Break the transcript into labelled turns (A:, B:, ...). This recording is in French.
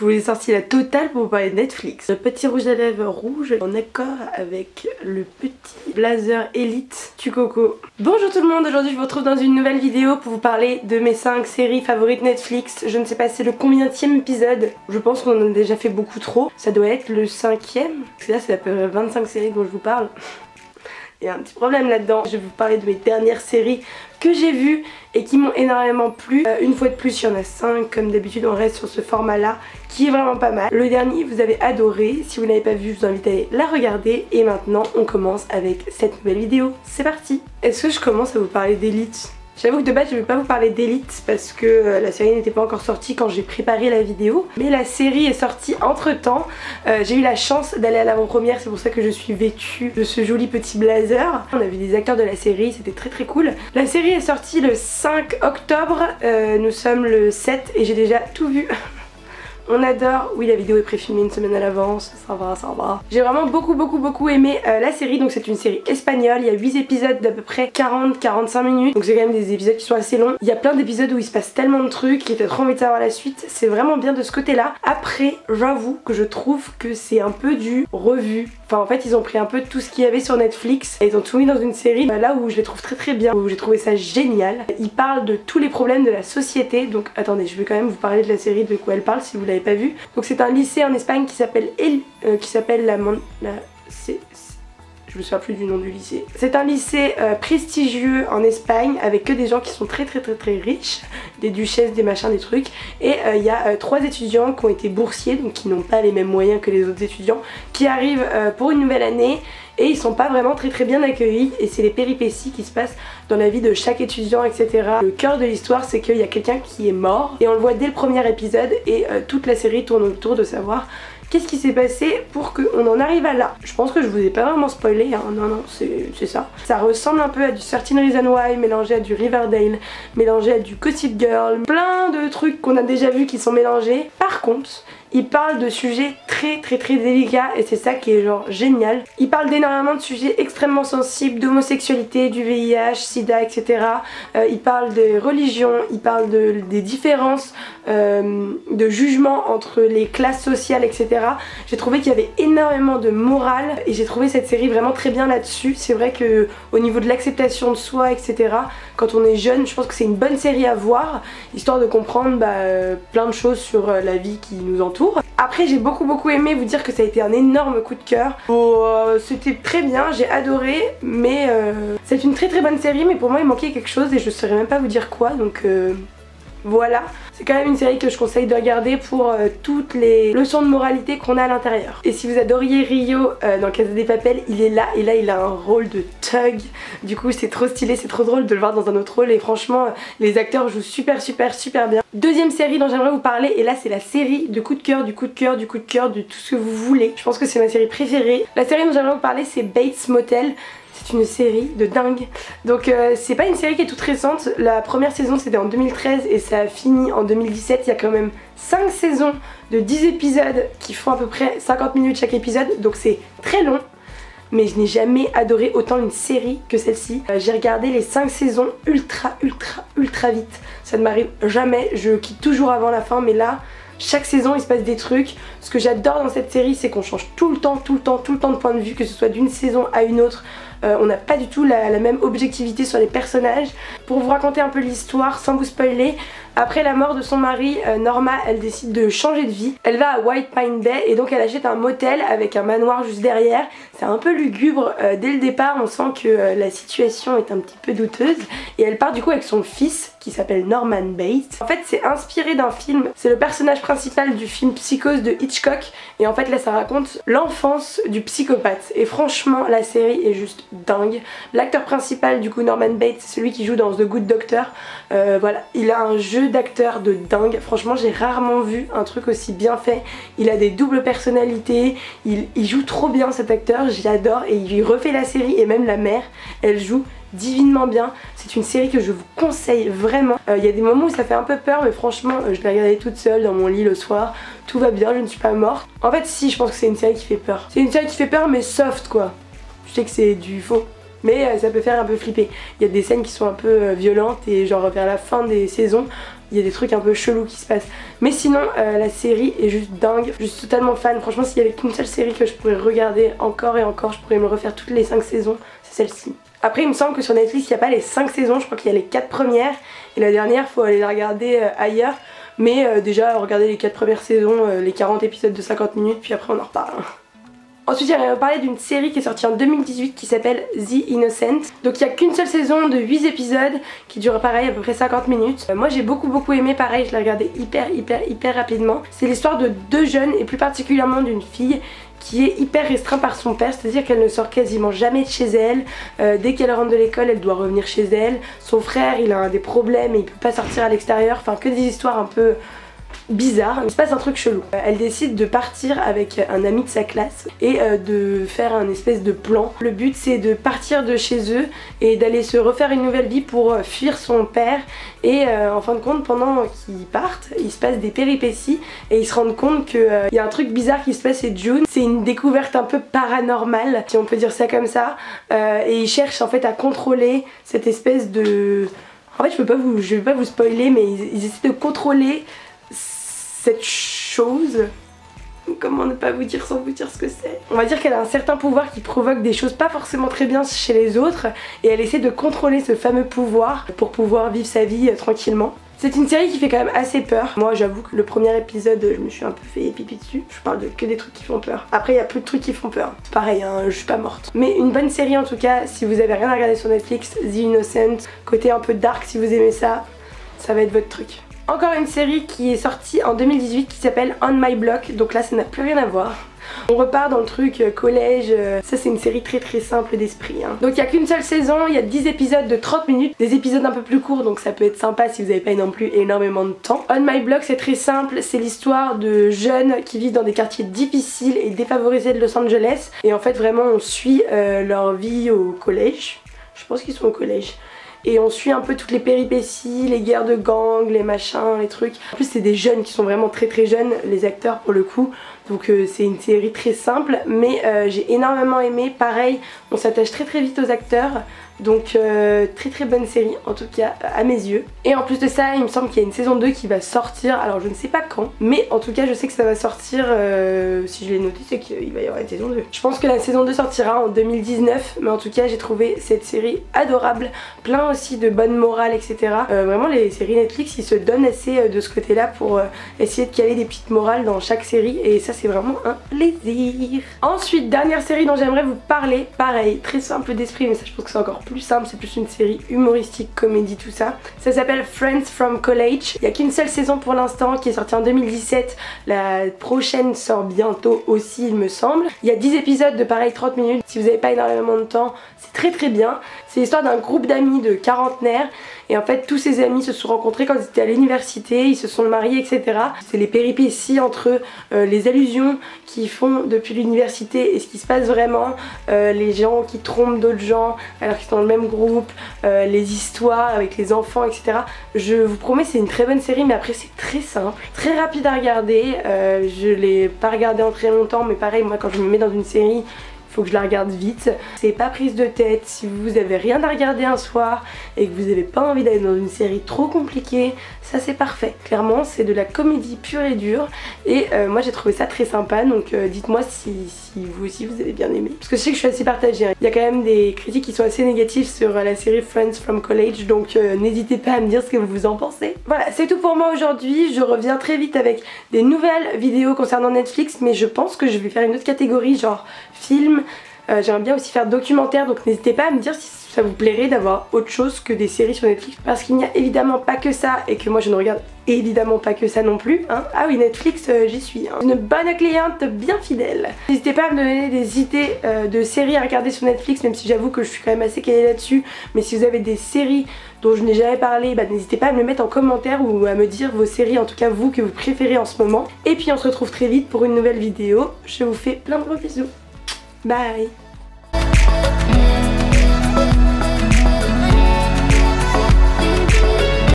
A: Je vous ai sorti la totale pour vous parler de Netflix. Le petit rouge à lèvres rouge en accord avec le petit blazer Elite du Coco. Bonjour tout le monde, aujourd'hui je vous retrouve dans une nouvelle vidéo pour vous parler de mes 5 séries favorites Netflix. Je ne sais pas c'est le combienième épisode, je pense qu'on en a déjà fait beaucoup trop. Ça doit être le 5e, parce que là c'est à peu près 25 séries dont je vous parle. Il y a un petit problème là-dedans. Je vais vous parler de mes dernières séries que j'ai vues et qui m'ont énormément plu. Une fois de plus, il y en a 5, comme d'habitude on reste sur ce format-là qui est vraiment pas mal. Le dernier vous avez adoré, si vous n'avez pas vu je vous invite à aller la regarder. Et maintenant on commence avec cette nouvelle vidéo, c'est parti. Est-ce que je commence à vous parler d'Elite ? J'avoue que de base je ne vais pas vous parler d'Elite parce que la série n'était pas encore sortie quand j'ai préparé la vidéo. Mais la série est sortie entre temps. J'ai eu la chance d'aller à l'avant-première, c'est pour ça que je suis vêtue de ce joli petit blazer. On a vu des acteurs de la série, c'était très cool. La série est sortie le 5 octobre, nous sommes le 7 et j'ai déjà tout vu. On adore, oui la vidéo est préfilmée une semaine à l'avance, ça va. J'ai vraiment beaucoup aimé la série, donc c'est une série espagnole, il y a 8 épisodes d'à peu près 40-45 minutes, donc c'est quand même des épisodes qui sont assez longs. Il y a plein d'épisodes où il se passe tellement de trucs et t'as trop envie de savoir la suite, c'est vraiment bien de ce côté là. Après j'avoue que je trouve que c'est un peu du revu. Enfin en fait ils ont pris un peu tout ce qu'il y avait sur Netflix et ils ont tout mis dans une série là où je les trouve très bien, où j'ai trouvé ça génial. Ils parlent de tous les problèmes de la société, donc attendez je vais quand même vous parler de la série, de quoi elle parle si vous l'avez pas vu. Donc c'est un lycée en Espagne qui s'appelle je me souviens plus du nom du lycée. C'est un lycée prestigieux en Espagne avec que des gens qui sont très riches, des duchesses, des machins, des trucs. Et il y a 3 étudiants qui ont été boursiers, donc qui n'ont pas les mêmes moyens que les autres étudiants, qui arrivent pour une nouvelle année. Et ils sont pas vraiment très bien accueillis et c'est les péripéties qui se passent dans la vie de chaque étudiant, etc. Le cœur de l'histoire c'est qu'il y a quelqu'un qui est mort et on le voit dès le premier épisode et toute la série tourne autour de savoir qu'est-ce qui s'est passé pour qu'on en arrive à là. Je pense que je vous ai pas vraiment spoilé, hein. Non, c'est ça. Ça ressemble un peu à du 13 Reasons Why mélangé à du Riverdale, mélangé à du Gossip Girl, plein de trucs qu'on a déjà vus qui sont mélangés. Par contre, il parle de sujets très délicats et c'est ça qui est genre génial. Il parle d'énormément de sujets extrêmement sensibles, d'homosexualité, du VIH, SIDA, etc. Il parle des religions, il parle des différences de jugement entre les classes sociales, etc. J'ai trouvé qu'il y avait énormément de morale et j'ai trouvé cette série vraiment très bien là-dessus. C'est vrai que au niveau de l'acceptation de soi, etc. Quand on est jeune, je pense que c'est une bonne série à voir, histoire de comprendre plein de choses sur la vie qui nous entoure. Après j'ai beaucoup aimé vous dire que ça a été un énorme coup de cœur. C'était très bien, j'ai adoré, mais c'est une très bonne série, mais pour moi il manquait quelque chose et je saurais même pas vous dire quoi, donc voilà. C'est quand même une série que je conseille de regarder pour toutes les leçons de moralité qu'on a à l'intérieur. Et si vous adoriez Rio dans Casa de Papel, il est là et là il a un rôle de thug. Du coup c'est trop stylé, c'est trop drôle de le voir dans un autre rôle et franchement les acteurs jouent super bien. Deuxième série dont j'aimerais vous parler et là c'est la série de coup de cœur, de tout ce que vous voulez. Je pense que c'est ma série préférée. La série dont j'aimerais vous parler c'est Bates Motel. C'est une série de dingue. Donc c'est pas une série qui est toute récente. La première saison c'était en 2013 et ça a fini en 2017. Il y a quand même 5 saisons de 10 épisodes qui font à peu près 50 minutes chaque épisode. Donc c'est très long. Mais je n'ai jamais adoré autant une série que celle-ci. J'ai regardé les 5 saisons ultra vite. Ça ne m'arrive jamais. Je quitte toujours avant la fin mais là... Chaque saison il se passe des trucs. Ce que j'adore dans cette série c'est qu'on change tout le temps de point de vue, que ce soit d'une saison à une autre. On n'a pas du tout la même objectivité sur les personnages. Pour vous raconter un peu l'histoire sans vous spoiler, après la mort de son mari, Norma elle décide de changer de vie. Elle va à White Pine Bay et donc elle achète un motel avec un manoir juste derrière. C'est un peu lugubre, dès le départ on sent que la situation est un petit peu douteuse. Et elle part du coup avec son fils qui s'appelle Norman Bates. En fait c'est inspiré d'un film, c'est le personnage principal du film Psychose de Hitchcock. Et en fait là ça raconte l'enfance du psychopathe. Et franchement la série est juste dingue. L'acteur principal du coup Norman Bates, c'est celui qui joue dans The Good Doctor. Voilà, il a un jeu d'acteur de dingue. Franchement j'ai rarement vu un truc aussi bien fait. Il a des doubles personnalités, il joue trop bien cet acteur, j'adore. Et il refait la série et même la mère, elle joue divinement bien. C'est une série que je vous conseille vraiment. Il y a des moments où ça fait un peu peur mais franchement je l'ai regardée toute seule dans mon lit le soir. Tout va bien, je ne suis pas morte. En fait si, je pense que c'est une série qui fait peur. C'est une série qui fait peur mais soft quoi. Je sais que c'est du faux. mais ça peut faire un peu flipper. Il y a des scènes qui sont un peu violentes et genre vers la fin des saisons il y a des trucs un peu chelous qui se passent. Mais sinon la série est juste dingue, je suis totalement fan. Franchement s'il y avait qu'une seule série que je pourrais regarder encore et encore, je pourrais me refaire toutes les 5 saisons, c'est celle-ci. Après il me semble que sur Netflix il n'y a pas les 5 saisons, je crois qu'il y a les 4 premières et la dernière faut aller la regarder ailleurs. Mais déjà regardez les 4 premières saisons, les 40 épisodes de 50 minutes puis après on en reparle. Ensuite j'aimerais parler d'une série qui est sortie en 2018 qui s'appelle The Innocent. Donc il n'y a qu'une seule saison de 8 épisodes qui dure pareil à peu près 50 minutes. Moi j'ai beaucoup aimé, pareil je l'ai regardé hyper rapidement. C'est l'histoire de 2 jeunes et plus particulièrement d'une fille qui est hyper restreinte par son père, c'est-à-dire qu'elle ne sort quasiment jamais de chez elle. Dès qu'elle rentre de l'école elle doit revenir chez elle. Son frère il a des problèmes et il peut pas sortir à l'extérieur, enfin que des histoires un peu bizarre, il se passe un truc chelou. Elle décide de partir avec un ami de sa classe et de faire un espèce de plan. Le but c'est de partir de chez eux et d'aller se refaire une nouvelle vie pour fuir son père et en fin de compte pendant qu'ils partent il se passe des péripéties et ils se rendent compte qu'il y a un truc bizarre qui se passe chez June. C'est une découverte un peu paranormale si on peut dire ça comme ça et ils cherchent en fait à contrôler cette espèce de... En fait je vais pas vous spoiler mais ils essaient de contrôler cette chose. Comment ne pas vous dire sans vous dire ce que c'est. On va dire qu'elle a un certain pouvoir qui provoque des choses pas forcément très bien chez les autres et elle essaie de contrôler ce fameux pouvoir pour pouvoir vivre sa vie tranquillement. C'est une série qui fait quand même assez peur. Moi j'avoue que le premier épisode je me suis un peu fait pipi dessus. Je parle de que des trucs qui font peur. Après il y a plus de trucs qui font peur. Pareil hein, je suis pas morte. Mais une bonne série en tout cas, si vous avez rien à regarder sur Netflix, The Innocent, côté un peu dark si vous aimez ça, ça va être votre truc. Encore une série qui est sortie en 2018 qui s'appelle On My Block, donc là ça n'a plus rien à voir. On repart dans le truc collège, ça c'est une série très simple d'esprit. Hein. Donc il n'y a qu'une seule saison, il y a 10 épisodes de 30 minutes, des épisodes un peu plus courts donc ça peut être sympa si vous n'avez pas non plus énormément de temps. On My Block c'est très simple, c'est l'histoire de jeunes qui vivent dans des quartiers difficiles et défavorisés de Los Angeles. Et en fait vraiment on suit leur vie au collège, je pense qu'ils sont au collège. Et on suit un peu toutes les péripéties, les guerres de gangs, les machins, les trucs. En plus c'est des jeunes qui sont vraiment très jeunes, les acteurs pour le coup. Donc c'est une série très simple mais j'ai énormément aimé. Pareil, on s'attache très vite aux acteurs. Donc très bonne série en tout cas à mes yeux. Et en plus de ça il me semble qu'il y a une saison 2 qui va sortir. Alors je ne sais pas quand, mais en tout cas je sais que ça va sortir, si je l'ai noté c'est qu'il va y avoir une saison 2. Je pense que la saison 2 sortira en 2019. Mais en tout cas j'ai trouvé cette série adorable, plein aussi de bonne morale etc. Vraiment les séries Netflix ils se donnent assez de ce côté là pour essayer de caler des petites morales dans chaque série. Et ça c'est vraiment un plaisir. Ensuite dernière série dont j'aimerais vous parler, pareil très simple d'esprit mais ça je pense que c'est encore plus simple, c'est plus une série humoristique, comédie, tout ça. Ça s'appelle Friends from College. Il n'y a qu'une seule saison pour l'instant qui est sortie en 2017. La prochaine sort bientôt aussi il me semble. Il y a 10 épisodes de pareil 30 minutes. Si vous n'avez pas énormément de temps, c'est très bien. C'est l'histoire d'un groupe d'amis de quarantenaires. Et en fait tous ces amis se sont rencontrés quand ils étaient à l'université, ils se sont mariés etc. C'est les péripéties entre eux, les allusions qu'ils font depuis l'université et ce qui se passe vraiment, les gens qui trompent d'autres gens alors qu'ils sont dans le même groupe, les histoires avec les enfants etc. Je vous promets c'est une très bonne série mais après c'est très simple, très rapide à regarder. Je l'ai pas regardé en très longtemps mais pareil moi quand je me mets dans une série faut que je la regarde vite. C'est pas prise de tête. Si vous avez rien à regarder un soir et que vous avez pas envie d'aller dans une série trop compliquée, ça c'est parfait. Clairement c'est de la comédie pure et dure et moi j'ai trouvé ça très sympa. Donc dites-moi si vous aussi vous avez bien aimé. Parce que je sais que je suis assez partagée. Il y a quand même des critiques qui sont assez négatives sur la série Friends from College. Donc n'hésitez pas à me dire ce que vous en pensez. Voilà c'est tout pour moi aujourd'hui. Je reviens très vite avec des nouvelles vidéos concernant Netflix. Mais je pense que je vais faire une autre catégorie genre film. J'aimerais bien aussi faire documentaire donc n'hésitez pas à me dire si ça vous plairait d'avoir autre chose que des séries sur Netflix parce qu'il n'y a évidemment pas que ça et que moi je ne regarde évidemment pas que ça non plus hein. Ah oui Netflix j'y suis hein. Une bonne cliente bien fidèle. N'hésitez pas à me donner des idées de séries à regarder sur Netflix même si j'avoue que je suis quand même assez calée là-dessus. Mais si vous avez des séries dont je n'ai jamais parlé, bah, n'hésitez pas à me le mettre en commentaire ou à me dire vos séries en tout cas vous que vous préférez en ce moment. Et puis on se retrouve très vite pour une nouvelle vidéo. Je vous fais plein de gros bisous. Bye.